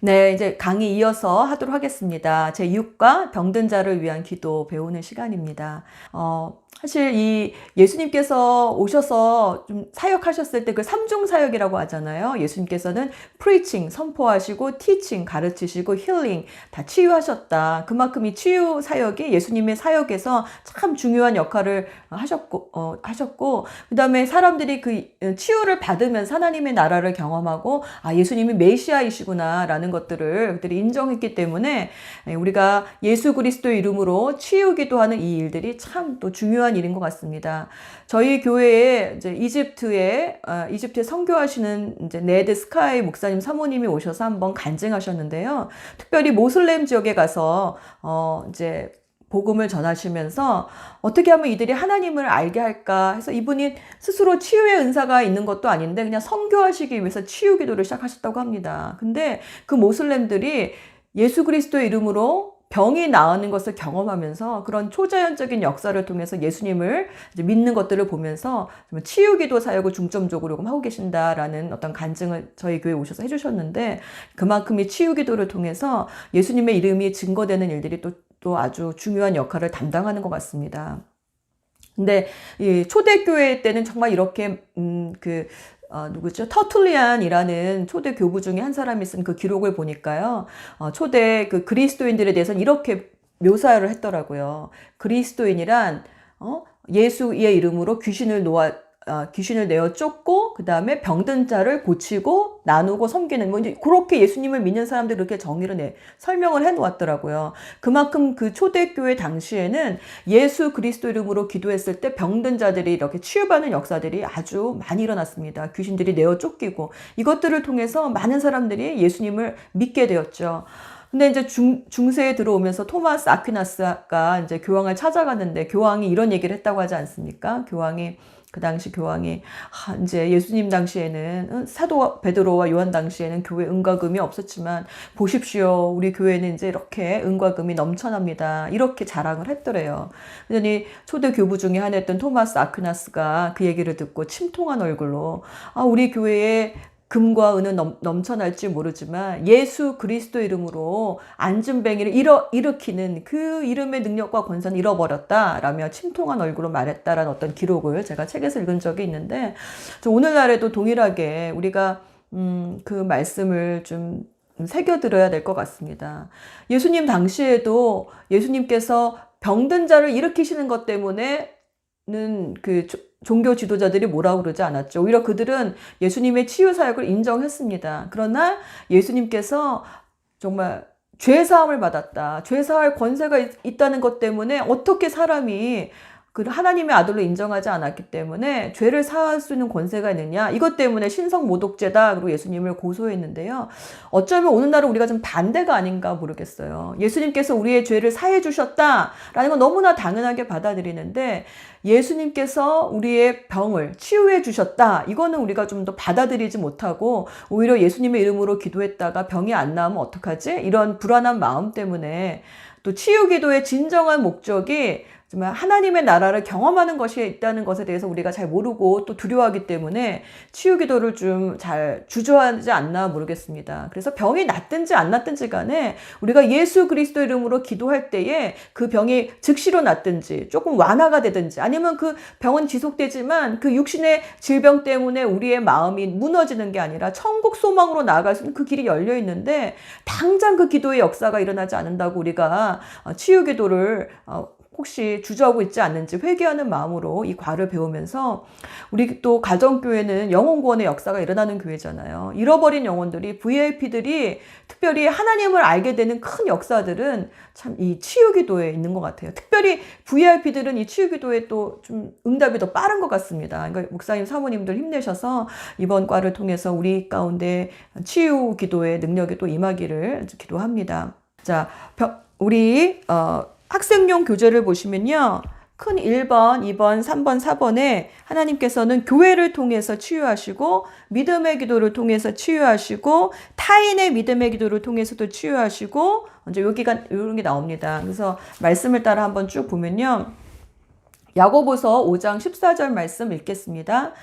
네, 이제 강의 이어서 하도록 하겠습니다. 제 6과 병든 자를 위한 기도 배우는 시간입니다. 사실 이 예수님께서 오셔서 좀 사역하셨을 때 그 삼중 사역이라고 하잖아요. 예수님께서는 preaching, 선포하시고 teaching, 가르치시고 healing, 다 치유하셨다. 그만큼 이 치유 사역이 예수님의 사역에서 참 중요한 역할을 하셨고, 그 다음에 사람들이 그 치유를 받으면서 하나님의 나라를 경험하고, 아, 예수님이 메시아이시구나, 라는 것들을 그들이 인정했기 때문에 우리가 예수 그리스도의 이름으로 치유 기도하는 이 일들이 참 또 중요한 일인 것 같습니다. 저희 교회에 이제 이집트에 선교하시는 이제 네드 스카이 목사님 사모님이 오셔서 한번 간증하셨는데요. 특별히 모슬렘 지역에 가서 이제 복음을 전하시면서 어떻게 하면 이들이 하나님을 알게 할까 해서 이분이 스스로 치유의 은사가 있는 것도 아닌데 그냥 선교하시기 위해서 치유 기도를 시작하셨다고 합니다. 근데 그 모슬렘들이 예수 그리스도의 이름으로 병이 나으는 것을 경험하면서 그런 초자연적인 역사를 통해서 예수님을 이제 믿는 것들을 보면서 치유기도 사역을 중점적으로 하고 계신다라는 어떤 간증을 저희 교회에 오셔서 해주셨는데, 그만큼 이 치유기도를 통해서 예수님의 이름이 증거되는 일들이 또 아주 중요한 역할을 담당하는 것 같습니다. 근데 이 초대교회 때는 정말 이렇게 누구죠? 터툴리안이라는 초대 교부 중에 한 사람이 쓴 그 기록을 보니까요. 초대 그 그리스도인들에 대해서는 이렇게 묘사를 했더라고요. 그리스도인이란 예수의 이름으로 귀신을 내어 쫓고 그 다음에 병든 자를 고치고 나누고 섬기는 뭐 이제 그렇게 예수님을 믿는 사람들 그렇게 설명을 해 놓았더라고요. 그만큼 그 초대교회 당시에는 예수 그리스도 이름으로 기도했을 때 병든 자들이 이렇게 치유받는 역사들이 아주 많이 일어났습니다. 귀신들이 내어 쫓기고 이것들을 통해서 많은 사람들이 예수님을 믿게 되었죠. 근데 이제 중세에 들어오면서 토마스 아퀴나스가 이제 교황을 찾아갔는데 교황이 이런 얘기를 했다고 하지 않습니까? 그 당시 교황이 이제 예수님 당시에는 사도 베드로와 요한 당시에는 교회 은과금이 없었지만 보십시오, 우리 교회는 이제 이렇게 은과금이 넘쳐납니다, 이렇게 자랑을 했더래요. 그러니 초대 교부 중에 하나였던 토마스 아퀴나스가 그 얘기를 듣고 침통한 얼굴로 우리 교회에 금과 은은 넘쳐날지 모르지만 예수 그리스도 이름으로 안진뱅이를 일으키는 그 이름의 능력과 권세는 잃어버렸다라며 침통한 얼굴로 말했다라는 어떤 기록을 제가 책에서 읽은 적이 있는데, 오늘날에도 동일하게 우리가 그 말씀을 좀 새겨들어야 될 것 같습니다. 예수님 당시에도 예수님께서 병든 자를 일으키시는 것 때문에 그 종교 지도자들이 뭐라고 그러지 않았죠. 오히려 그들은 예수님의 치유 사역을 인정했습니다. 그러나 예수님께서 정말 죄사함을 받았다, 죄사할 권세가 있다는 것 때문에 어떻게 사람이 그 하나님의 아들로 인정하지 않았기 때문에 죄를 사할 수 있는 권세가 있느냐, 이것 때문에 신성모독죄다 그리고 예수님을 고소했는데요. 어쩌면 오늘날은 우리가 좀 반대가 아닌가 모르겠어요. 예수님께서 우리의 죄를 사해 주셨다라는 건 너무나 당연하게 받아들이는데, 예수님께서 우리의 병을 치유해 주셨다, 이거는 우리가 좀 더 받아들이지 못하고 오히려 예수님의 이름으로 기도했다가 병이 안 나오면 어떡하지? 이런 불안한 마음 때문에, 또 치유 기도의 진정한 목적이 정말 하나님의 나라를 경험하는 것이 있다는 것에 대해서 우리가 잘 모르고 또 두려워하기 때문에 치유 기도를 좀 잘 주저하지 않나 모르겠습니다. 그래서 병이 낫든지 안 낫든지 간에 우리가 예수 그리스도 이름으로 기도할 때에 그 병이 즉시로 낫든지 조금 완화가 되든지, 아니면 그 병은 지속되지만 그 육신의 질병 때문에 우리의 마음이 무너지는 게 아니라 천국 소망으로 나아갈 수 있는 그 길이 열려 있는데 당장 그 기도의 역사가 일어나지 않는다고 우리가 치유 기도를 혹시 주저하고 있지 않는지 회개하는 마음으로 이 과를 배우면서, 우리 또 가정교회는 영혼구원의 역사가 일어나는 교회잖아요. 잃어버린 영혼들이, VIP들이 특별히 하나님을 알게 되는 큰 역사들은 참 이 치유기도에 있는 것 같아요. 특별히 VIP들은 이 치유기도에 또 좀 응답이 더 빠른 것 같습니다. 그러니까 목사님 사모님들 힘내셔서 이번 과를 통해서 우리 가운데 치유기도의 능력이 또 임하기를 기도합니다. 자, 우리 학생용 교재를 보시면요, 큰 1번, 2번, 3번, 4번에 하나님께서는 교회를 통해서 치유하시고, 믿음의 기도를 통해서 치유하시고, 타인의 믿음의 기도를 통해서도 치유하시고, 이제 이런 게 나옵니다. 그래서 말씀을 따라 한번 쭉 보면요, 야고보서 5장 14절 말씀 읽겠습니다.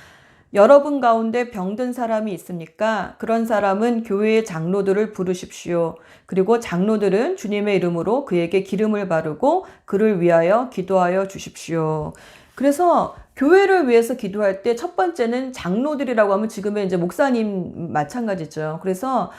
여러분 가운데 병든 사람이 있습니까? 그런 사람은 교회의 장로들을 부르십시오. 그리고 장로들은 주님의 이름으로 그에게 기름을 바르고 그를 위하여 기도하여 주십시오. 그래서 교회를 위해서 기도할 때 첫 번째는 장로들이라고 하면 지금의 이제 목사님 마찬가지죠. 그래서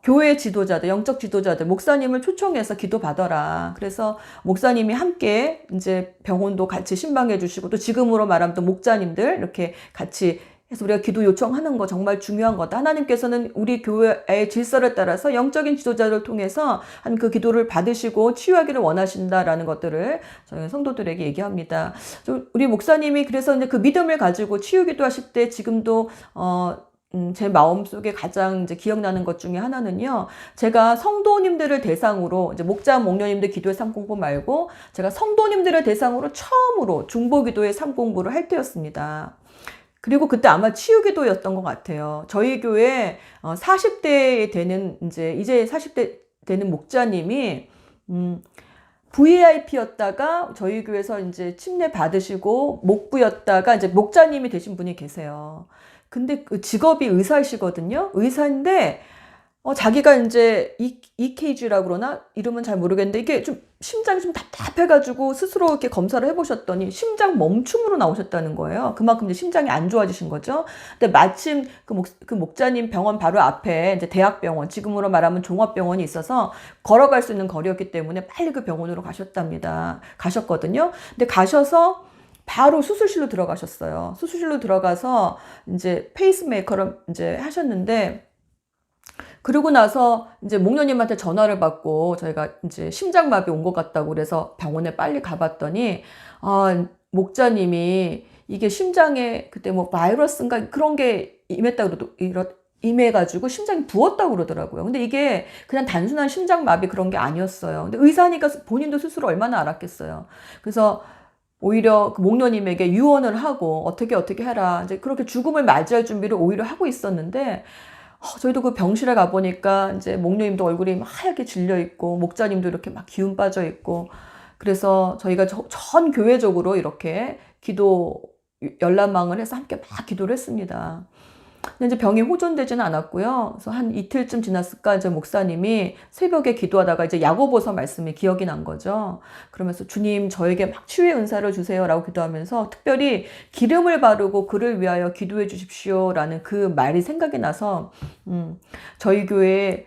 교회 지도자들, 영적 지도자들, 목사님을 초청해서 기도 받아라. 그래서 목사님이 함께 이제 병원도 같이 신방해 주시고, 또 지금으로 말하면 또 목자님들 이렇게 같이 해서 우리가 기도 요청하는 거 정말 중요한 거다. 하나님께서는 우리 교회의 질서를 따라서 영적인 지도자를 통해서 한 그 기도를 받으시고 치유하기를 원하신다라는 것들을 저희 성도들에게 얘기합니다. 우리 목사님이 그래서 이제 그 믿음을 가지고 치유 기도하실 때 지금도 제 마음속에 가장 이제 기억나는 것 중에 하나는요. 제가 성도님들을 대상으로 이제 목자 목녀님들 기도의 삶공부 말고 제가 성도님들을 대상으로 처음으로 중보기도의 삶공부를 할 때였습니다. 그리고 그때 아마 치유기도였던 것 같아요. 저희 교회 40대 되는 이제 40대 되는 목자님이 VIP였다가 저희 교회에서 이제 침례 받으시고 목부였다가 이제 목자님이 되신 분이 계세요. 근데 그 직업이 의사이시거든요. 의사인데 자기가 이제 EKG라고 그러나 이름은 잘 모르겠는데 이게 좀 심장이 좀 답답해가지고 스스로 이렇게 검사를 해보셨더니 심장 멈춤으로 나오셨다는 거예요. 그만큼 이제 심장이 안 좋아지신 거죠. 근데 마침 그 목자님 병원 바로 앞에 이제 대학병원, 지금으로 말하면 종합병원이 있어서 걸어갈 수 있는 거리였기 때문에 빨리 그 병원으로 가셨거든요. 근데 가셔서 바로 수술실로 들어가셨어요. 수술실로 들어가서 이제 페이스메이커를 이제 하셨는데, 그러고 나서 이제 목녀님한테 전화를 받고 저희가 이제 심장마비 온 것 같다고 그래서 병원에 빨리 가봤더니, 목자님이 이게 심장에 그때 뭐 바이러스인가 그런 게 임해가지고 심장이 부었다고 그러더라고요. 근데 이게 그냥 단순한 심장마비 그런 게 아니었어요. 근데 의사니까 본인도 스스로 얼마나 알았겠어요. 그래서 오히려 그 목녀님에게 유언을 하고 어떻게 해라. 이제 그렇게 죽음을 맞이할 준비를 오히려 하고 있었는데, 저희도 그 병실에 가보니까 이제 목녀님도 얼굴이 하얗게 질려 있고 목자님도 이렇게 막 기운 빠져 있고, 그래서 저희가 전 교회적으로 이렇게 기도 열람망을 해서 함께 막 기도를 했습니다. 근데 이제 병이 호전되지는 않았고요. 그래서 한 이틀쯤 지났을까 이제 목사님이 새벽에 기도하다가 이제 야고보서 말씀이 기억이 난 거죠. 그러면서 주님 저에게 막 치유의 은사를 주세요라고 기도하면서 특별히 기름을 바르고 그를 위하여 기도해 주십시오라는 그 말이 생각이 나서 저희 교회에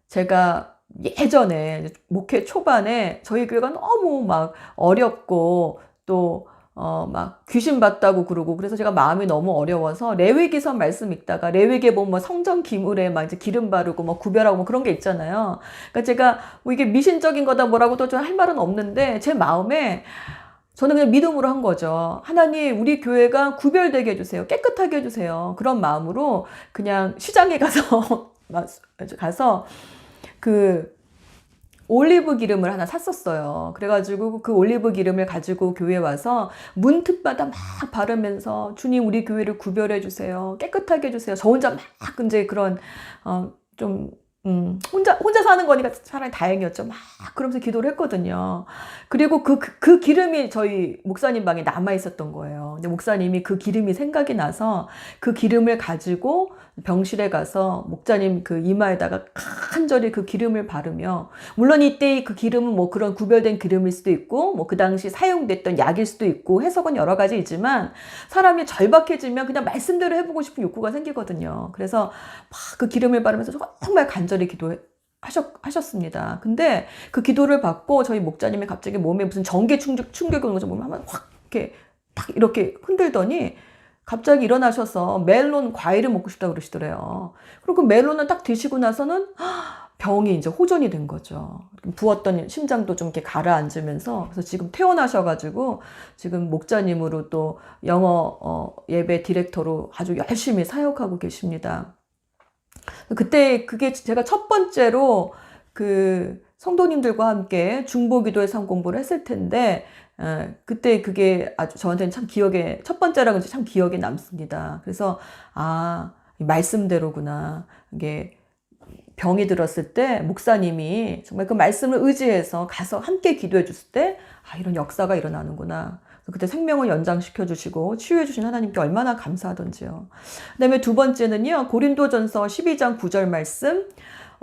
제가 예전에 목회 초반에 저희 교회가 너무 막 어렵고 또 막 귀신 봤다고 그러고, 그래서 제가 마음이 너무 어려워서 레위기서 말씀 읽다가 레위기에 보면 뭐 성전 기물에 막 이제 기름 바르고 뭐 구별하고 뭐 그런 게 있잖아요. 그러니까 제가 뭐 이게 미신적인 거다 뭐라고 또 좀 할 말은 없는데 제 마음에 저는 그냥 믿음으로 한 거죠. 하나님, 우리 교회가 구별되게 해주세요. 깨끗하게 해주세요. 그런 마음으로 그냥 시장에 가서 그 올리브 기름을 하나 샀었어요. 그래가지고 그 올리브 기름을 가지고 교회에 와서 문틈마다 막 바르면서 주님 우리 교회를 구별해 주세요. 깨끗하게 해주세요. 저 혼자 막 이제 그런 좀 혼자 사는 거니까 차라리 다행이었죠. 막 그러면서 기도를 했거든요. 그리고 그 기름이 저희 목사님 방에 남아 있었던 거예요. 근데 목사님이 그 기름이 생각이 나서 그 기름을 가지고 병실에 가서 목자님 그 이마에다가 간절히 그 기름을 바르며, 물론 이때 그 기름은 뭐 그런 구별된 기름일 수도 있고 뭐 그 당시 사용됐던 약일 수도 있고 해석은 여러 가지이지만, 사람이 절박해지면 그냥 말씀대로 해보고 싶은 욕구가 생기거든요. 그래서 막 그 기름을 바르면서 정말 간절히 하셨습니다. 근데 그 기도를 받고 저희 목자님이 갑자기 몸에 무슨 전기 충격이 오는 거죠. 몸을 한번 확 이렇게 딱 이렇게 흔들더니 갑자기 일어나셔서 멜론 과일을 먹고 싶다고 그러시더래요. 그리고 그 멜론을 딱 드시고 나서는 병이 이제 호전이 된 거죠. 부었던 심장도 좀 이렇게 가라앉으면서, 그래서 지금 퇴원하셔가지고 지금 목자님으로 또 영어 예배 디렉터로 아주 열심히 사역하고 계십니다. 그때 그게 제가 첫 번째로 그 성도님들과 함께 중보기도의 삶 공부를 했을 텐데, 그때 그게 아주 저한테는 참 첫 번째라고 참 기억에 남습니다. 그래서 말씀대로구나. 이게 병이 들었을 때 목사님이 정말 그 말씀을 의지해서 가서 함께 기도해 줬을 때 이런 역사가 일어나는구나. 그때 생명을 연장시켜 주시고 치유해 주신 하나님께 얼마나 감사하던지요. 그다음에 두 번째는요. 고린도전서 12장 9절 말씀.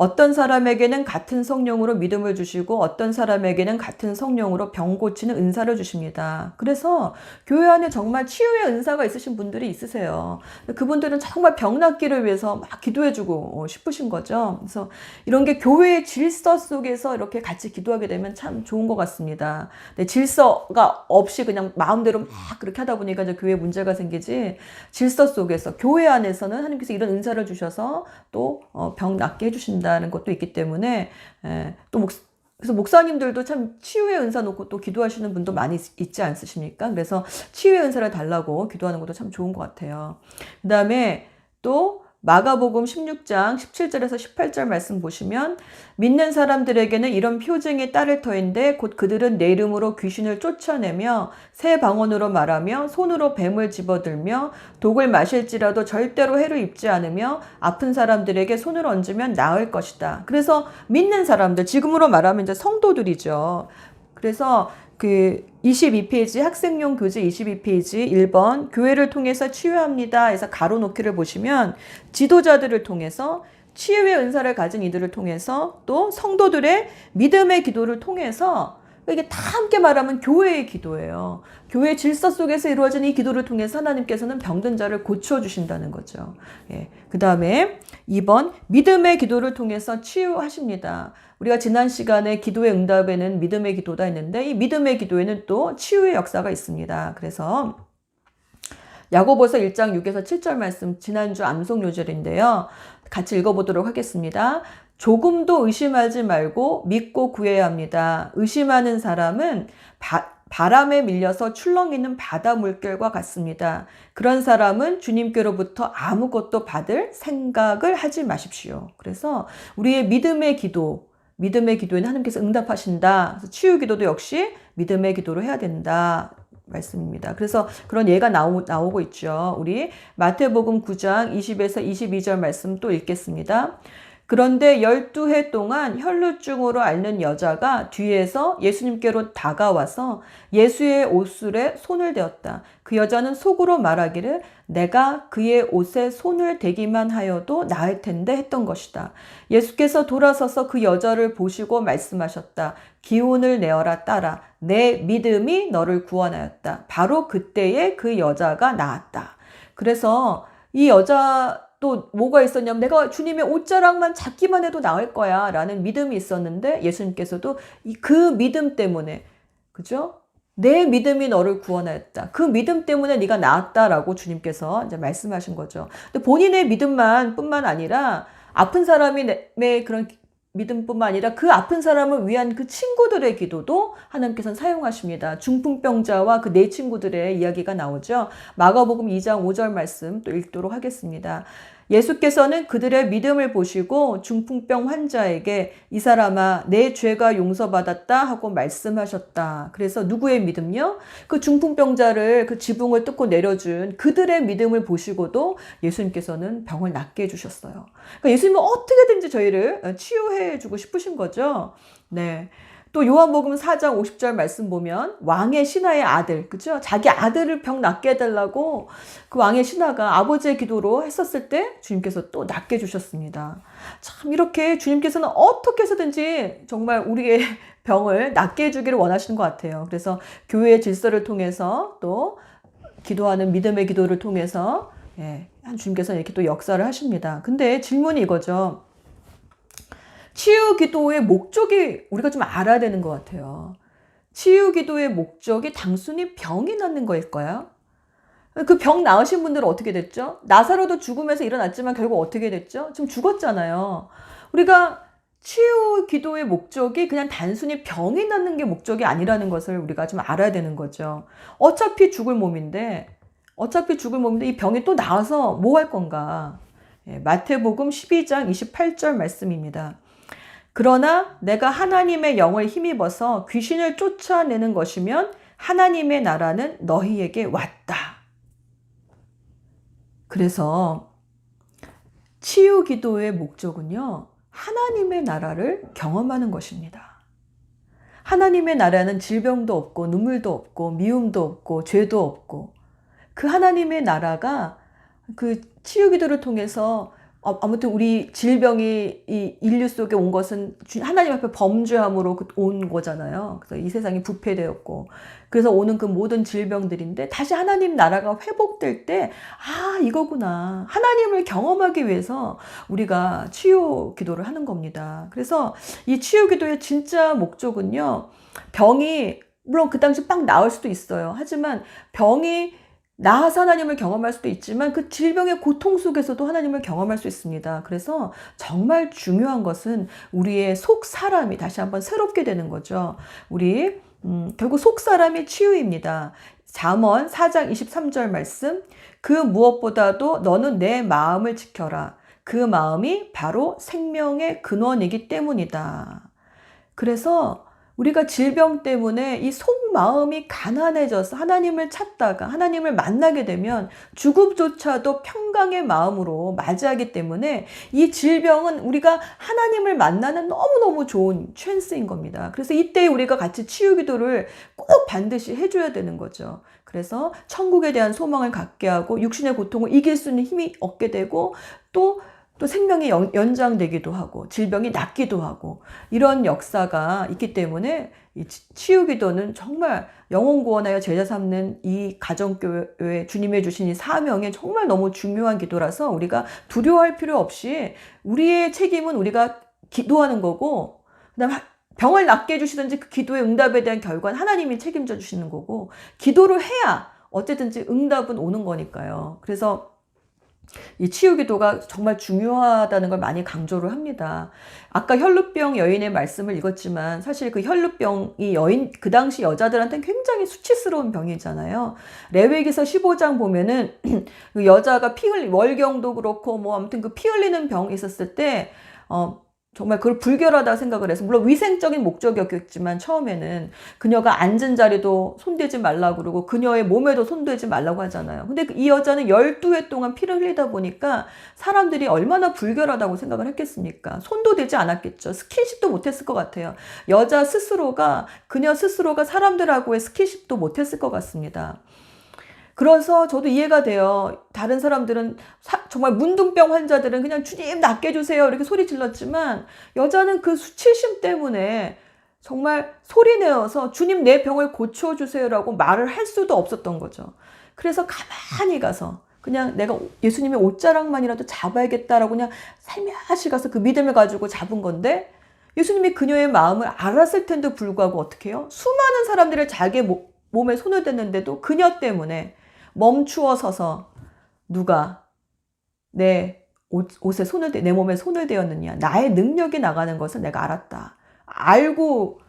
어떤 사람에게는 같은 성령으로 믿음을 주시고 어떤 사람에게는 같은 성령으로 병 고치는 은사를 주십니다. 그래서 교회 안에 정말 치유의 은사가 있으신 분들이 있으세요. 그분들은 정말 병 낫기를 위해서 막 기도해주고 싶으신 거죠. 그래서 이런 게 교회의 질서 속에서 이렇게 같이 기도하게 되면 참 좋은 것 같습니다. 근데 질서가 없이 그냥 마음대로 막 그렇게 하다 보니까 이제 교회에 문제가 생기지, 질서 속에서 교회 안에서는 하나님께서 이런 은사를 주셔서 또 병 낫게 해주신다는 것도 있기 때문에 또 그래서 목사님들도 참 치유의 은사 놓고 또 기도하시는 분도 많이 있지 않으십니까? 그래서 치유의 은사를 달라고 기도하는 것도 참 좋은 것 같아요. 그 다음에 또 마가복음 16장 17절에서 18절 말씀 보시면 믿는 사람들에게는 이런 표징이 따를 터인데 곧 그들은 내 이름으로 귀신을 쫓아내며 새 방언으로 말하며 손으로 뱀을 집어들며 독을 마실지라도 절대로 해를 입지 않으며 아픈 사람들에게 손을 얹으면 나을 것이다. 그래서 믿는 사람들, 지금으로 말하면 이제 성도들이죠. 그래서 그 22페이지 학생용 교재 22페이지 1번 교회를 통해서 치유합니다 해서 가로 놓기를 보시면 지도자들을 통해서 치유의 은사를 가진 이들을 통해서 또 성도들의 믿음의 기도를 통해서 이게 다 함께 말하면 교회의 기도예요. 교회 질서 속에서 이루어진 이 기도를 통해서 하나님께서는 병든 자를 고쳐주신다는 거죠. 예. 그 다음에 2번 믿음의 기도를 통해서 치유하십니다. 우리가 지난 시간에 기도의 응답에는 믿음의 기도다 했는데 이 믿음의 기도에는 또 치유의 역사가 있습니다. 그래서 야고보서 1장 6에서 7절 말씀 지난주 암송 요절인데요. 같이 읽어보도록 하겠습니다. 조금도 의심하지 말고 믿고 구해야 합니다. 의심하는 사람은 바람에 밀려서 출렁이는 바다 물결과 같습니다. 그런 사람은 주님께로부터 아무것도 받을 생각을 하지 마십시오. 그래서 우리의 믿음의 기도에는 하나님께서 응답하신다. 그래서 치유 기도도 역시 믿음의 기도로 해야 된다. 말씀입니다. 그래서 그런 예가 나오고 있죠. 우리 마태복음 9장 20에서 22절 말씀 또 읽겠습니다. 그런데 12해 동안 혈루증으로 앓는 여자가 뒤에서 예수님께로 다가와서 예수의 옷술에 손을 대었다. 그 여자는 속으로 말하기를 내가 그의 옷에 손을 대기만 하여도 나을 텐데 했던 것이다. 예수께서 돌아서서 그 여자를 보시고 말씀하셨다. 기운을 내어라 딸아. 내 믿음이 너를 구원하였다. 바로 그때에 그 여자가 나았다. 그래서 이 여자 또 뭐가 있었냐면 내가 주님의 옷자락만 잡기만 해도 나을 거야 라는 믿음이 있었는데 예수님께서도 그 믿음 때문에, 그죠? 내 믿음이 너를 구원하였다. 그 믿음 때문에 네가 나았다라고 주님께서 이제 말씀하신 거죠. 근데 본인의 뿐만 아니라 아픈 사람의 그런 믿음뿐만 아니라 그 아픈 사람을 위한 그 친구들의 기도도 하나님께서는 사용하십니다. 중풍병자와 그 네 친구들의 이야기가 나오죠. 마가복음 2장 5절 말씀 또 읽도록 하겠습니다. 예수께서는 그들의 믿음을 보시고 중풍병 환자에게 이 사람아 내 죄가 용서받았다 하고 말씀하셨다. 그래서 누구의 믿음요? 그 중풍병자를 그 지붕을 뜯고 내려준 그들의 믿음을 보시고도 예수님께서는 병을 낫게 해주셨어요. 그러니까 예수님은 어떻게든지 저희를 치유해 주고 싶으신 거죠. 네. 또 요한복음 4장 50절 말씀 보면 왕의 신하의 아들, 그죠? 자기 아들을 병 낫게 해달라고 그 왕의 신하가 아버지의 기도로 했었을 때 주님께서 또 낫게 해주셨습니다. 참 이렇게 주님께서는 어떻게 해서든지 정말 우리의 병을 낫게 해주기를 원하시는 것 같아요. 그래서 교회의 질서를 통해서 또 기도하는 믿음의 기도를 통해서 주님께서는 이렇게 또 역사를 하십니다. 근데 질문이 이거죠. 치유 기도의 목적이 우리가 좀 알아야 되는 것 같아요. 치유 기도의 목적이 단순히 병이 낫는 거일까요? 그 병 나으신 분들은 어떻게 됐죠? 나사로도 죽음에서 일어났지만 결국 어떻게 됐죠? 지금 죽었잖아요. 우리가 치유 기도의 목적이 그냥 단순히 병이 낫는 게 목적이 아니라는 것을 우리가 좀 알아야 되는 거죠. 어차피 죽을 몸인데 이 병이 또 나아서 뭐 할 건가? 마태복음 12장 28절 말씀입니다. 그러나 내가 하나님의 영을 힘입어서 귀신을 쫓아내는 것이면 하나님의 나라는 너희에게 왔다. 그래서 치유 기도의 목적은요, 하나님의 나라를 경험하는 것입니다. 하나님의 나라는 질병도 없고 눈물도 없고 미움도 없고 죄도 없고, 그 하나님의 나라가 그 치유 기도를 통해서 아무튼 우리 질병이 이 인류 속에 온 것은 하나님 앞에 범죄함으로 온 거잖아요. 그래서 이 세상이 부패되었고, 그래서 오는 그 모든 질병들인데, 다시 하나님 나라가 회복될 때, 아, 이거구나. 하나님을 경험하기 위해서 우리가 치유 기도를 하는 겁니다. 그래서 이 치유 기도의 진짜 목적은요, 병이 물론 그 당시 빡 나을 수도 있어요. 하지만 병이 나아서 하나님을 경험할 수도 있지만 그 질병의 고통 속에서도 하나님을 경험할 수 있습니다. 그래서 정말 중요한 것은 우리의 속 사람이 다시 한번 새롭게 되는 거죠. 우리 결국 속 사람이 치유입니다. 잠언 4장 23절 말씀, 그 무엇보다도 너는 내 마음을 지켜라. 그 마음이 바로 생명의 근원이기 때문이다. 그래서 우리가 질병 때문에 이 속마음이 가난해져서 하나님을 찾다가 하나님을 만나게 되면 죽음조차도 평강의 마음으로 맞이하기 때문에 이 질병은 우리가 하나님을 만나는 너무너무 좋은 찬스인 겁니다. 그래서 이때 우리가 같이 치유 기도를 꼭 반드시 해줘야 되는 거죠. 그래서 천국에 대한 소망을 갖게 하고 육신의 고통을 이길 수 있는 힘이 얻게 되고, 또 생명이 연장되기도 하고 질병이 낫기도 하고, 이런 역사가 있기 때문에 이 치유 기도는 정말 영혼 구원하여 제자 삼는 이 가정교회 주님의 주신 이 사명에 정말 너무 중요한 기도라서 우리가 두려워할 필요 없이 우리의 책임은 우리가 기도하는 거고, 그다음에 병을 낫게 해주시든지 그 기도의 응답에 대한 결과는 하나님이 책임져 주시는 거고, 기도를 해야 어쨌든지 응답은 오는 거니까요. 그래서 이 치유 기도가 정말 중요하다는 걸 많이 강조를 합니다. 아까 혈루병 여인의 말씀을 읽었지만 사실 그 혈루병이 그 당시 여자들한테는 굉장히 수치스러운 병이잖아요. 레위기서 15장 보면은 그 여자가 월경도 그렇고 뭐 아무튼 그 피 흘리는 병이 있었을 때 정말 그걸 불결하다 생각을 해서, 물론 위생적인 목적이었겠지만 처음에는 그녀가 앉은 자리도 손대지 말라고 그러고 그녀의 몸에도 손대지 말라고 하잖아요. 근데 이 여자는 12회 동안 피를 흘리다 보니까 사람들이 얼마나 불결하다고 생각을 했겠습니까? 손도 대지 않았겠죠. 스킨십도 못했을 것 같아요. 그녀 스스로가 사람들하고의 스킨십도 못했을 것 같습니다. 그래서 저도 이해가 돼요. 다른 사람들은 정말 문둥병 환자들은 그냥 주님 낫게 해주세요 이렇게 소리 질렀지만, 여자는 그 수치심 때문에 정말 소리내어서 주님 내 병을 고쳐주세요라고 말을 할 수도 없었던 거죠. 그래서 가만히 가서 그냥 내가 예수님의 옷자락만이라도 잡아야겠다라고 그냥 살며시 가서 그 믿음을 가지고 잡은 건데, 예수님이 그녀의 마음을 알았을 텐데 불구하고 어떻게 해요? 수많은 사람들이 자기 몸에 손을 댔는데도 그녀 때문에 멈추어 서서 누가 내 옷에 내 몸에 손을 대었느냐, 나의 능력이 나가는 것을 내가 알았다. 알고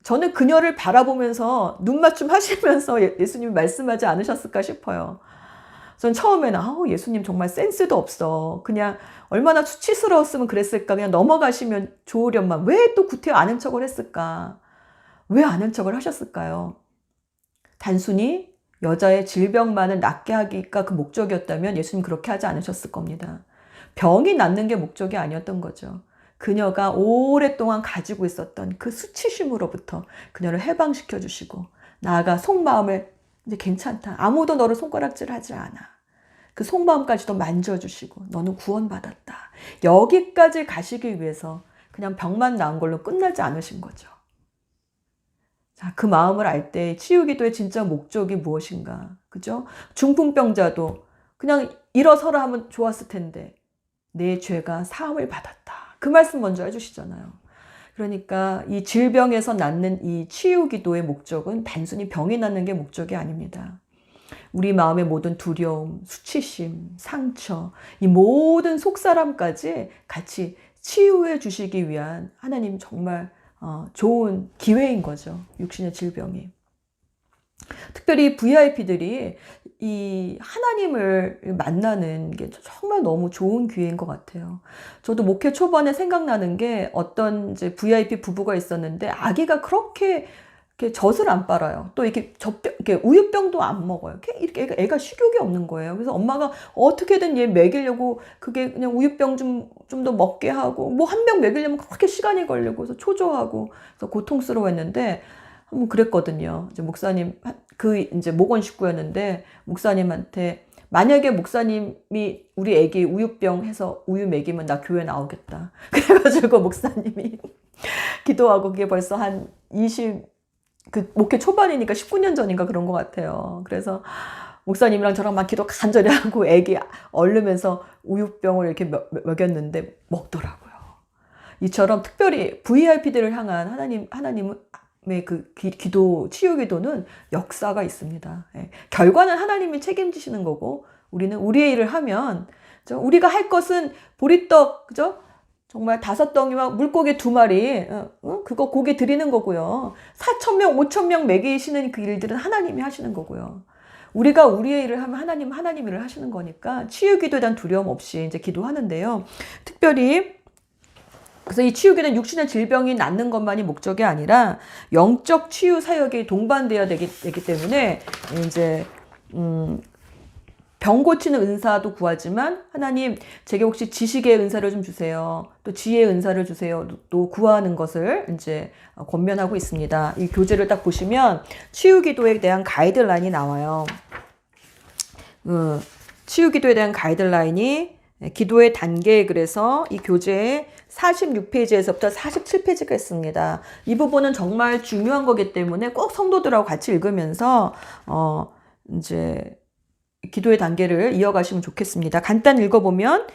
저는 그녀를 바라보면서 눈맞춤 하시면서 예수님이 말씀하지 않으셨을까 싶어요. 전 처음에는 예수님 정말 센스도 없어. 그냥 얼마나 수치스러웠으면 그랬을까. 그냥 넘어가시면 좋으련만. 왜 또 구태 아는 척을 했을까? 왜 아는 척을 하셨을까요? 단순히 여자의 질병만을 낫게 하기가 그 목적이었다면 예수님 그렇게 하지 않으셨을 겁니다. 병이 낫는 게 목적이 아니었던 거죠. 그녀가 오랫동안 가지고 있었던 그 수치심으로부터 그녀를 해방시켜 주시고, 나아가 속마음을 이제 괜찮다. 아무도 너를 손가락질하지 않아. 그 속마음까지도 만져주시고 너는 구원받았다. 여기까지 가시기 위해서 그냥 병만 나은 걸로 끝나지 않으신 거죠. 자, 그 마음을 알 때 치유 기도의 진짜 목적이 무엇인가? 그죠? 중풍병자도 그냥 일어서라 하면 좋았을 텐데 내 죄가 사함을 받았다. 그 말씀 먼저 해주시잖아요. 그러니까 이 질병에서 낫는 이 치유 기도의 목적은 단순히 병이 낫는 게 목적이 아닙니다. 우리 마음의 모든 두려움, 수치심, 상처, 이 모든 속사람까지 같이 치유해 주시기 위한 하나님 정말 좋은 기회인 거죠. 육신의 질병이. 특별히 VIP들이 이 하나님을 만나는 게 정말 너무 좋은 기회인 것 같아요. 저도 목회 초반에 생각나는 게, 어떤 이제 VIP 부부가 있었는데 아기가 그렇게 이렇게 젖을 안 빨아요. 또 이렇게 이렇게 우유병도 안 먹어요. 이렇게 애가 식욕이 없는 거예요. 그래서 엄마가 어떻게든 얘 먹이려고 그게 그냥 우유병 좀 더 먹게 하고 뭐 한 병 먹이려면 그렇게 시간이 걸리고 그래서 초조하고 그래서 고통스러워했는데 한번 그랬거든요. 이제 목사님 이제 목원 식구였는데 목사님한테 만약에 목사님이 우리 애기 우유병 해서 우유 먹이면 나 교회 나오겠다. 그래가지고 목사님이 기도하고 그게 벌써 한 목회 초반이니까 19년 전인가 그런 것 같아요. 그래서 목사님이랑 저랑 막 기도 간절히 하고 애기 얼르면서 우유병을 이렇게 먹였는데 먹더라고요. 이처럼 특별히 VIP들을 향한 하나님의 그 기도, 치유 기도는 역사가 있습니다. 예. 결과는 하나님이 책임지시는 거고 우리는 우리의 일을 하면 우리가 할 것은 보리떡, 그죠? 정말 5덩이와 물고기 2마리, 그거 고기 드리는 거고요. 4,000명, 5,000명 먹이시는 그 일들은 하나님이 하시는 거고요. 우리가 우리의 일을 하면 하나님 일을 하시는 거니까 치유 기도에 대한 두려움 없이 이제 기도하는데요. 특별히 그래서 이 치유 기도는 육신의 질병이 낫는 것만이 목적이 아니라 영적 치유 사역이 동반되어야 되기 때문에 이제 병 고치는 은사도 구하지만 하나님 제게 혹시 지식의 은사를 좀 주세요. 또 지혜의 은사를 주세요. 또 구하는 것을 이제 권면하고 있습니다. 이 교재를 딱 보시면 치유 기도에 대한 가이드라인이 나와요. 치유 기도에 대한 가이드라인이 기도의 단계 그래서 이 교재에 46페이지에서부터 47페이지가 있습니다. 이 부분은 정말 중요한 거기 때문에 꼭 성도들하고 같이 읽으면서 이제 기도의 단계를 이어가시면 좋겠습니다. 간단히 읽어보면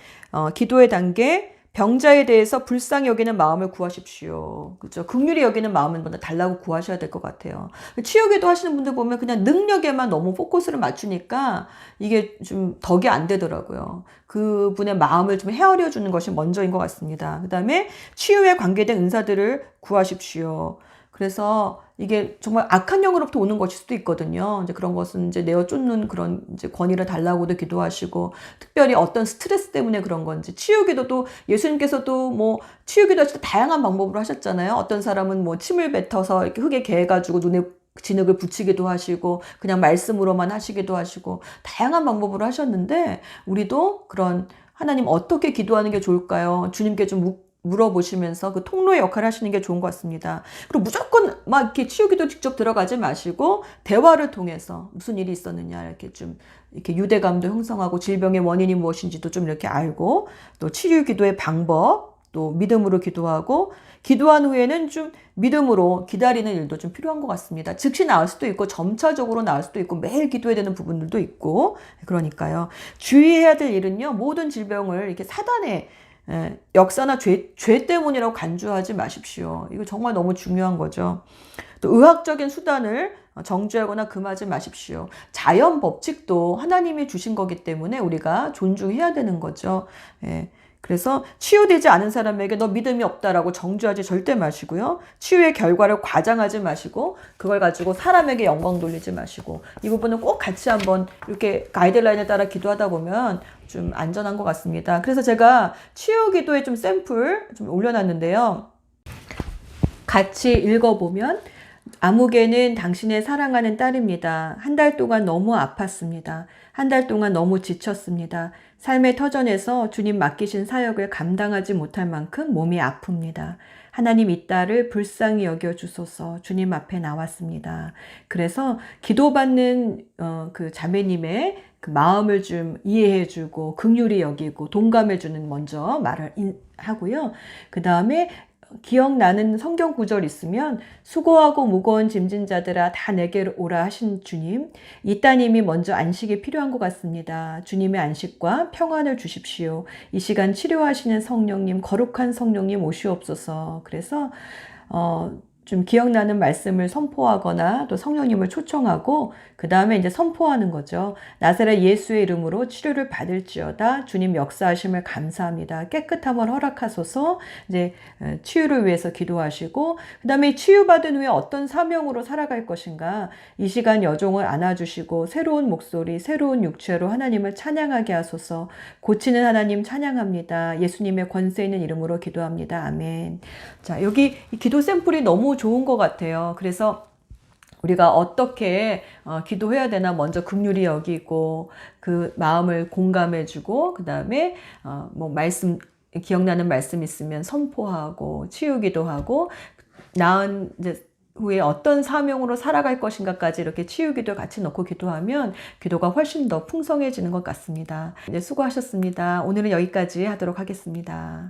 기도의 단계 병자에 대해서 불쌍히 여기는 마음을 구하십시오. 그렇죠? 긍휼히 여기는 마음은 달라고 구하셔야 될 것 같아요. 치유기도 하시는 분들 보면 그냥 능력에만 너무 포커스를 맞추니까 이게 좀 덕이 안 되더라고요. 그분의 마음을 좀 헤아려 주는 것이 먼저인 것 같습니다. 그 다음에 치유에 관계된 은사들을 구하십시오. 그래서 이게 정말 악한 영으로부터 오는 것일 수도 있거든요. 이제 그런 것은 이제 내어 쫓는 그런 이제 권위를 달라고도 기도하시고, 특별히 어떤 스트레스 때문에 그런 건지, 치유기도도 예수님께서도 뭐 치유기도 하실 때 다양한 방법으로 하셨잖아요. 어떤 사람은 뭐 침을 뱉어서 이렇게 흙에 개해가지고 눈에 진흙을 붙이기도 하시고, 그냥 말씀으로만 하시기도 하시고, 다양한 방법으로 하셨는데, 우리도 그런 하나님 어떻게 기도하는 게 좋을까요? 주님께 좀 물어보시면서 그 통로의 역할을 하시는 게 좋은 것 같습니다. 그리고 무조건 막 이렇게 치유기도 직접 들어가지 마시고 대화를 통해서 무슨 일이 있었느냐 이렇게 좀 이렇게 유대감도 형성하고 질병의 원인이 무엇인지도 좀 이렇게 알고 또 치유기도의 방법 또 믿음으로 기도하고 기도한 후에는 좀 믿음으로 기다리는 일도 좀 필요한 것 같습니다. 즉시 나을 수도 있고 점차적으로 나을 수도 있고 매일 기도해야 되는 부분들도 있고 그러니까요. 주의해야 될 일은요. 모든 질병을 이렇게 사단의 역사나 죄 때문이라고 간주하지 마십시오. 이거 정말 너무 중요한 거죠. 또 의학적인 수단을 정죄하거나 금하지 마십시오. 자연 법칙도 하나님이 주신 거기 때문에 우리가 존중해야 되는 거죠. 그래서 치유되지 않은 사람에게 너 믿음이 없다라고 정죄하지 절대 마시고요. 치유의 결과를 과장하지 마시고 그걸 가지고 사람에게 영광 돌리지 마시고 이 부분은 꼭 같이 한번 이렇게 가이드라인에 따라 기도하다 보면 좀 안전한 것 같습니다. 그래서 제가 치유 기도에 좀 샘플 좀 올려놨는데요. 같이 읽어보면 아무개는 당신의 사랑하는 딸입니다. 한 달 동안 너무 아팠습니다. 한 달 동안 너무 지쳤습니다. 삶의 터전에서 주님 맡기신 사역을 감당하지 못할 만큼 몸이 아픕니다. 하나님 이 딸을 불쌍히 여겨주소서 주님 앞에 나왔습니다. 그래서 기도받는 그 자매님의 그 마음을 좀 이해해주고 긍휼히 여기고 동감해주는 먼저 말을 하고요. 그 다음에 기억나는 성경 구절 있으면 수고하고 무거운 짐진 자들아 다 내게 오라 하신 주님, 이 따님이 먼저 안식이 필요한 것 같습니다. 주님의 안식과 평안을 주십시오. 이 시간 치료하시는 성령님, 거룩한 성령님 오시옵소서. 그래서 좀 기억나는 말씀을 선포하거나 또 성령님을 초청하고 그 다음에 이제 선포하는 거죠. 나사렛 예수의 이름으로 치료를 받을지어다. 주님 역사하심을 감사합니다. 깨끗함을 허락하소서. 이제 치유를 위해서 기도하시고 그 다음에 치유받은 후에 어떤 사명으로 살아갈 것인가. 이 시간 여종을 안아주시고 새로운 목소리, 새로운 육체로 하나님을 찬양하게 하소서. 고치는 하나님 찬양합니다. 예수님의 권세 있는 이름으로 기도합니다. 아멘. 자, 여기 이 기도 샘플이 너무 좋은 것 같아요. 그래서 우리가 어떻게 기도해야 되나 먼저 긍휼히 여기고 그 마음을 공감해주고 그 다음에 뭐 말씀 기억나는 말씀 있으면 선포하고 치유기도 하고 나은 이제 후에 어떤 사명으로 살아갈 것인가까지 이렇게 치유기도 같이 넣고 기도하면 기도가 훨씬 더 풍성해지는 것 같습니다. 이제 수고하셨습니다. 오늘은 여기까지 하도록 하겠습니다.